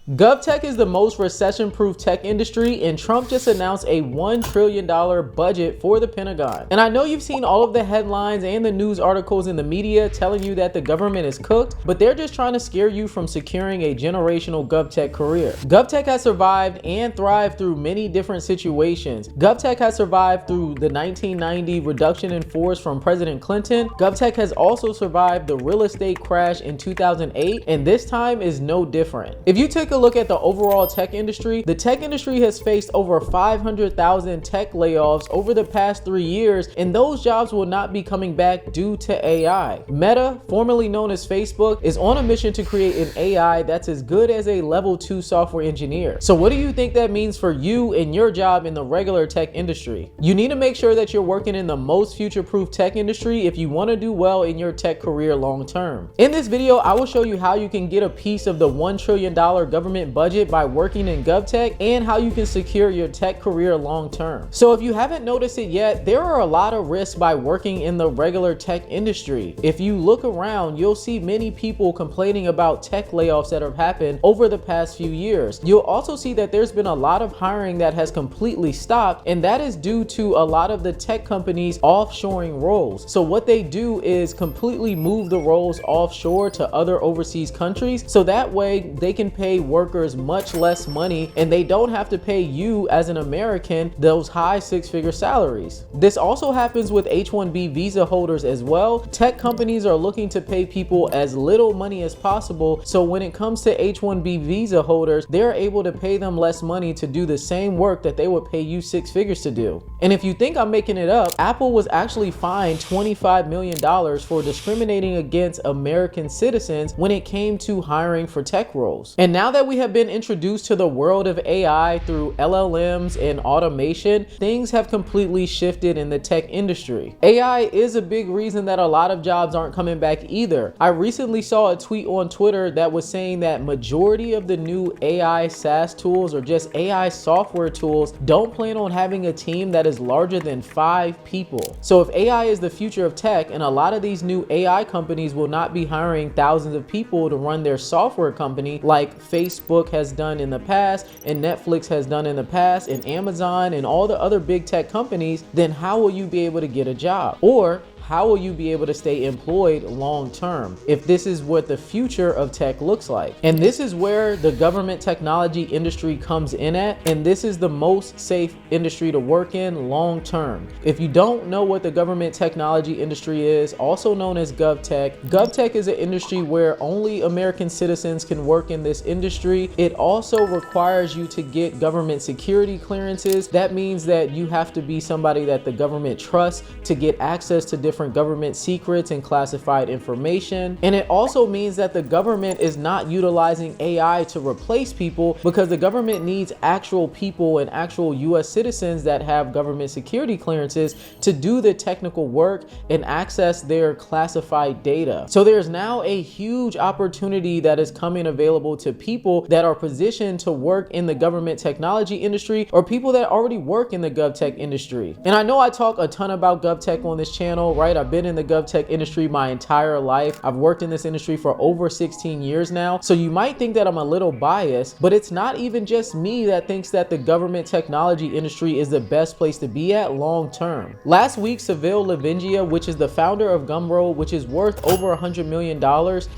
GovTech is the most recession-proof tech industry, and Trump just announced a $1 trillion budget for the Pentagon. And I know you've seen all of the headlines and the news articles in the media telling you that the government is cooked, but they're just trying to scare you from securing a generational GovTech career. GovTech has survived and thrived through many different situations. GovTech has survived through the 1990 reduction in force from President Clinton. GovTech has also survived the real estate crash in 2008, and this time is no different. If you take a look at the overall tech industry, the tech industry has faced over 500,000 tech layoffs over the past 3 years, and those jobs will not be coming back due to AI. Meta, formerly known as Facebook, is on a mission to create an AI that's as good as a level 2 software engineer. So what do you think that means for you and your job in the regular tech industry? You need to make sure that you're working in the most future-proof tech industry if you want to do well in your tech career long term. In this video, I will show you how you can get a piece of the $1 trillion government budget by working in GovTech, and how you can secure your tech career long term. So if you haven't noticed it yet, there are a lot of risks by working in the regular tech industry. If you look around, you'll see many people complaining about tech layoffs that have happened over the past few years. You'll also see that there's been a lot of hiring that has completely stopped, and that is due to a lot of the tech companies offshoring roles. So what they do is completely move the roles offshore to other overseas countries, so that way they can pay workers much less money, and they don't have to pay you as an American those high six-figure salaries. This also happens with H-1B visa holders as well. Tech companies are looking to pay people as little money as possible, so when it comes to H-1B visa holders, they're able to pay them less money to do the same work that they would pay you six figures to do. And if you think I'm making it up, Apple was actually fined $25 million for discriminating against American citizens when it came to hiring for tech roles. And now that we have been introduced to the world of AI through LLMs and automation, things have completely shifted in the tech industry. AI is a big reason that a lot of jobs aren't coming back either. I recently saw a tweet on Twitter that was saying that majority of the new AI SaaS tools, or just AI software tools, don't plan on having a team that is larger than 5 people. So if AI is the future of tech, and a lot of these new AI companies will not be hiring thousands of people to run their software company like Facebook has done in the past, and Netflix has done in the past, and Amazon and all the other big tech companies, then how will you be able to get a job? Or how will you be able to stay employed long term if this is what the future of tech looks like? And this is where the government technology industry comes in at, and this is the most safe industry to work in long term. If you don't know what the government technology industry is, also known as GovTech, GovTech is an industry where only American citizens can work in this industry. It also requires you to get government security clearances. That means that you have to be somebody that the government trusts to get access to different government secrets and classified information. And it also means that the government is not utilizing AI to replace people, because the government needs actual people and actual US citizens that have government security clearances to do the technical work and access their classified data. So there's now a huge opportunity that is coming available to people that are positioned to work in the government technology industry, or people that already work in the GovTech industry. And I know I talk a ton about GovTech on this channel, right? I've been in the GovTech industry my entire life. I've worked in this industry for over 16 years now. So you might think that I'm a little biased, but it's not even just me that thinks that the government technology industry is the best place to be at long term. Last week, Seville Lavingia, which is the founder of Gumroad, which is worth over $100 million,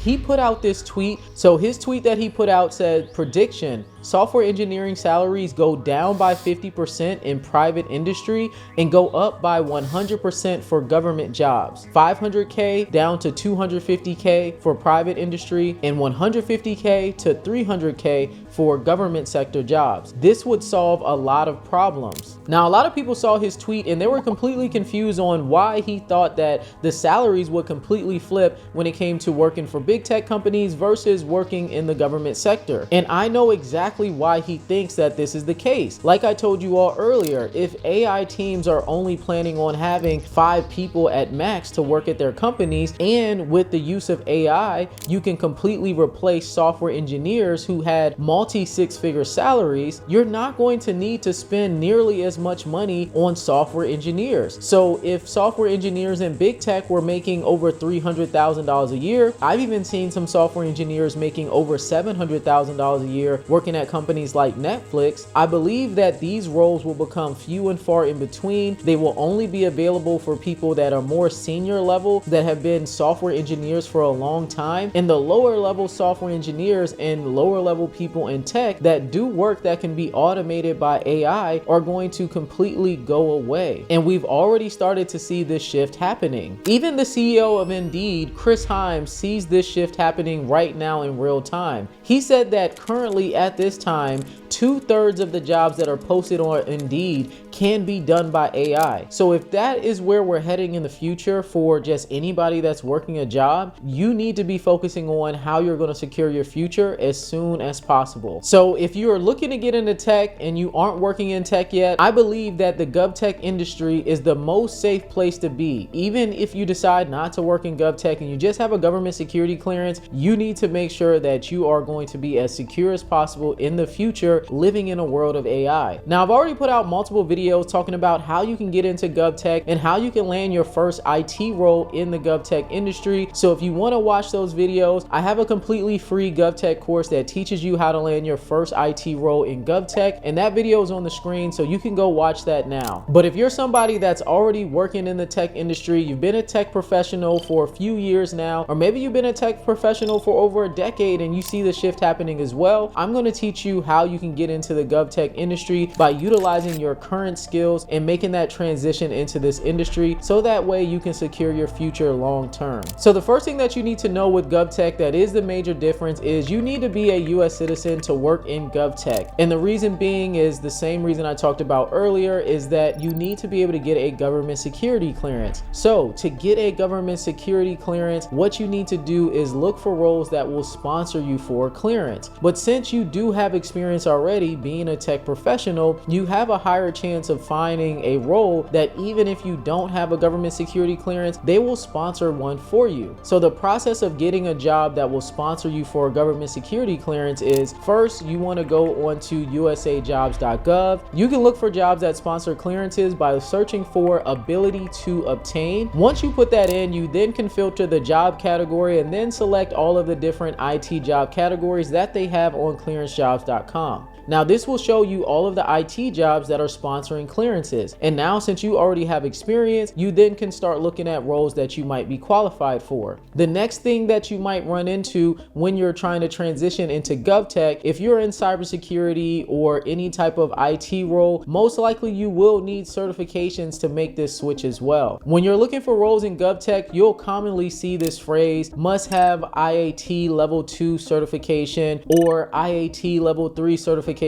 he put out this tweet. So his tweet that he put out said, "Prediction: software engineering salaries go down by 50% in private industry and go up by 100% for government jobs. 500K down to 250K for private industry, and 150K to 300K for government sector jobs. This would solve a lot of problems." Now, a lot of people saw his tweet and they were completely confused on why he thought that the salaries would completely flip when it came to working for big tech companies versus working in the government sector. And I know exactly why he thinks that this is the case. Like I told you all earlier, if AI teams are only planning on having 5 people at max to work at their companies, and with the use of AI, you can completely replace software engineers who had multiple multi-six-figure salaries, you're not going to need to spend nearly as much money on software engineers. So if software engineers in big tech were making over $300,000 a year, I've even seen some software engineers making over $700,000 a year working at companies like Netflix. I believe that these roles will become few and far in between. They will only be available for people that are more senior level, that have been software engineers for a long time, and the lower level software engineers and lower level people in tech that do work that can be automated by AI are going to completely go away. And we've already started to see this shift happening. Even the CEO of Indeed, Chris Himes, sees this shift happening right now in real time. He said that currently at this time, 2/3 of the jobs that are posted on Indeed can be done by AI. So if that is where we're heading in the future for just anybody that's working a job, you need to be focusing on how you're going to secure your future as soon as possible. So if you're looking to get into tech and you aren't working in tech yet, I believe that the GovTech industry is the most safe place to be. Even if you decide not to work in GovTech and you just have a government security clearance, you need to make sure that you are going to be as secure as possible in the future living in a world of AI. Now, I've already put out multiple videos talking about how you can get into GovTech and how you can land your first IT role in the GovTech industry. So if you want to watch those videos, I have a completely free GovTech course that teaches you how to land your first IT role in GovTech, and that video is on the screen, so you can go watch that now. But if you're somebody that's already working in the tech industry, you've been a tech professional for a few years now, or maybe you've been a tech professional for over a decade and you see the shift happening as well, I'm going to teach you how you can get into the GovTech industry by utilizing your current skills and making that transition into this industry, so that way you can secure your future long term. So the first thing that you need to know with GovTech that is the major difference is you need to be a US citizen to work in GovTech. And the reason being is the same reason I talked about earlier, is that you need to be able to get a government security clearance. So to get a government security clearance, what you need to do is look for roles that will sponsor you for clearance. But since you do have experience already being a tech professional, you have a higher chance of finding a role that even if you don't have a government security clearance, they will sponsor one for you. So the process of getting a job that will sponsor you for a government security clearance is, first, you want to go onto usajobs.gov. You can look for jobs that sponsor clearances by searching for ability to obtain. Once you put that in, you then can filter the job category and then select all of the different IT job categories that they have on clearancejobs.com. Now this will show you all of the IT jobs that are sponsoring clearances. And now since you already have experience, you then can start looking at roles that you might be qualified for. The next thing that you might run into when you're trying to transition into GovTech, if you're in cybersecurity or any type of IT role, most likely you will need certifications to make this switch as well. When you're looking for roles in GovTech, you'll commonly see this phrase, must have IAT level 2 certification or IAT level 3 certification,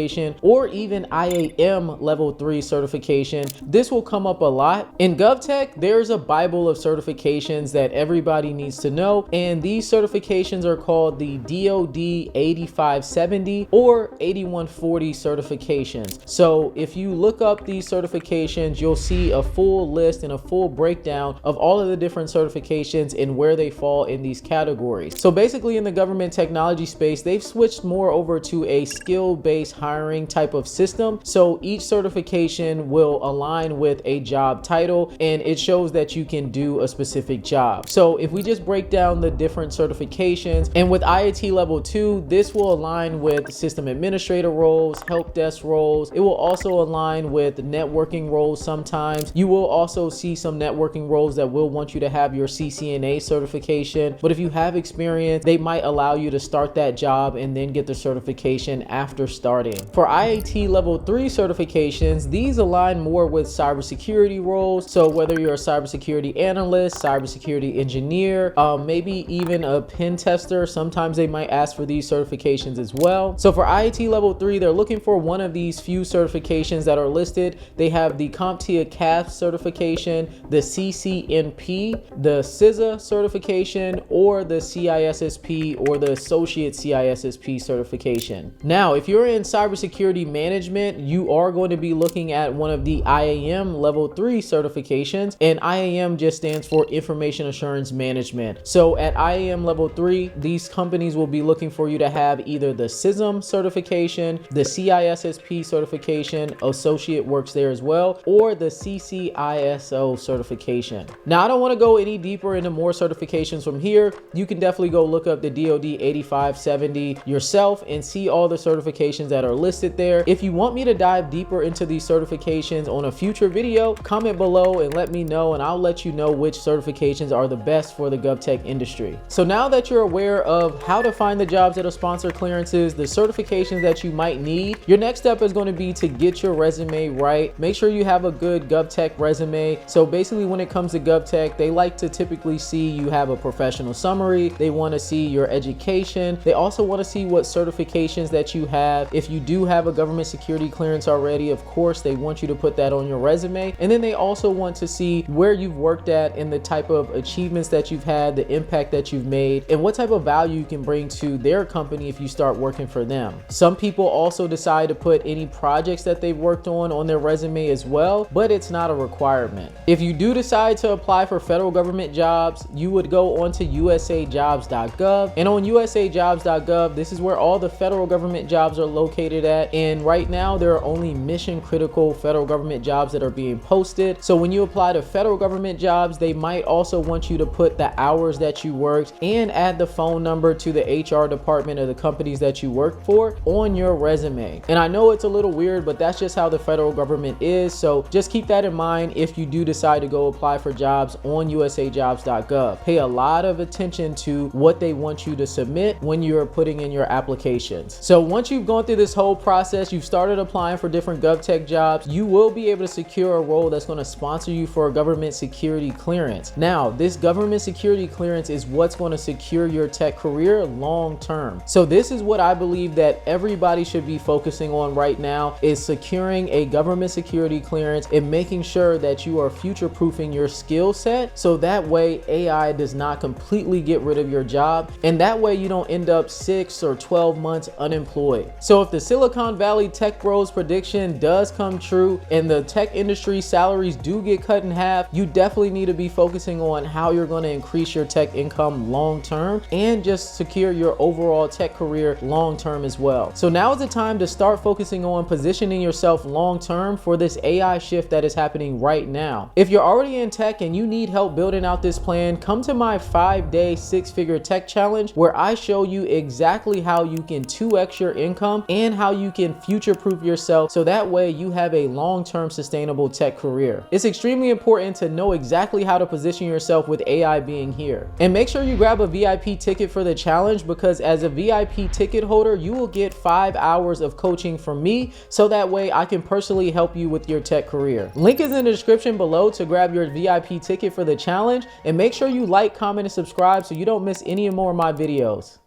or even IAM level 3 certification. This will come up a lot. In GovTech, there's a Bible of certifications that everybody needs to know, and these certifications are called the DoD 8570 or 8140 certifications. So if you look up these certifications, you'll see a full list and a full breakdown of all of the different certifications and where they fall in these categories. So basically in the government technology space, they've switched more over to a skill-based hiring type of system. So each certification will align with a job title and it shows that you can do a specific job. So if we just break down the different certifications, and with IAT level 2, this will align with system administrator roles, help desk roles. It will also align with networking roles sometimes. You will also see some networking roles that will want you to have your CCNA certification. But if you have experience, they might allow you to start that job and then get the certification after starting. For IAT level 3 certifications, these align more with cybersecurity roles. So whether you're a cybersecurity analyst, cybersecurity engineer, maybe even a pen tester, sometimes they might ask for these certifications as well. So for IAT level 3, they're looking for one of these few certifications that are listed. They have the CompTIA CAS certification, the CCNP, the CISA certification, or the CISSP or the Associate CISSP certification. Now, if you're in cybersecurity management, you are going to be looking at one of the IAM level 3 certifications, and IAM just stands for Information Assurance Management. So at IAM level 3, these companies will be looking for you to have either the CISA CISM certification, the CISSP certification, associate works there as well, or the CCISO certification. Now, I don't want to go any deeper into more certifications from here. You can definitely go look up the DoD 8570 yourself and see all the certifications that are listed there. If you want me to dive deeper into these certifications on a future video, comment below and let me know, and I'll let you know which certifications are the best for the GovTech industry. So now that you're aware of how to find the jobs that are sponsor clearances, the certifications that you might need, your next step is going to be to get your resume right. Make sure you have a good GovTech resume. So basically, when it comes to GovTech, they like to typically see you have a professional summary. They want to see your education. They also want to see what certifications that you have. If you do have a government security clearance already, of course, they want you to put that on your resume. And then they also want to see where you've worked at and the type of achievements that you've had, the impact that you've made, and what type of value you can bring to their company if you start working for them. Some people also decide to put any projects that they've worked on their resume as well, but it's not a requirement. If you do decide to apply for federal government jobs, you would go onto usajobs.gov, and on usajobs.gov, this is where all the federal government jobs are located at. And right now, there are only mission critical federal government jobs that are being posted. So when you apply to federal government jobs, they might also want you to put the hours that you worked and add the phone number to the HR department of the companies that you work for on your resume. And I know it's a little weird, but that's just how the federal government is. So just keep that in mind if you do decide to go apply for jobs on usajobs.gov. Pay a lot of attention to what they want you to submit when you're putting in your applications. So once you've gone through this whole process, you've started applying for different GovTech jobs, you will be able to secure a role that's going to sponsor you for a government security clearance. Now, this government security clearance is what's going to secure your tech career long term. So this is what I believe that everybody should be focusing on right now, is securing a government security clearance and making sure that you are future-proofing your skill set, so that way AI does not completely get rid of your job, and that way you don't end up 6 or 12 months unemployed. So if the Silicon Valley Tech Bros prediction does come true and the tech industry salaries do get cut in half, you definitely need to be focusing on how you're going to increase your tech income long term and just secure your overall tech career long term as well. So now is the time to start focusing on positioning yourself long term for this AI shift that is happening right now. If you're already in tech and you need help building out this plan, come to my 5-day 6-figure tech challenge, where I show you exactly how you can 2x your income and how you can future-proof yourself, so that way you have a long-term sustainable tech career. It's extremely important to know exactly how to position yourself with AI being here. And make sure you grab a VIP ticket for the challenge, because as a VIP ticket holder, you will get 5 hours of coaching from me, so that way I can personally help you with your tech career. Link is in the description below to grab your VIP ticket for the challenge, and make sure you like, comment, and subscribe so you don't miss any more of my videos.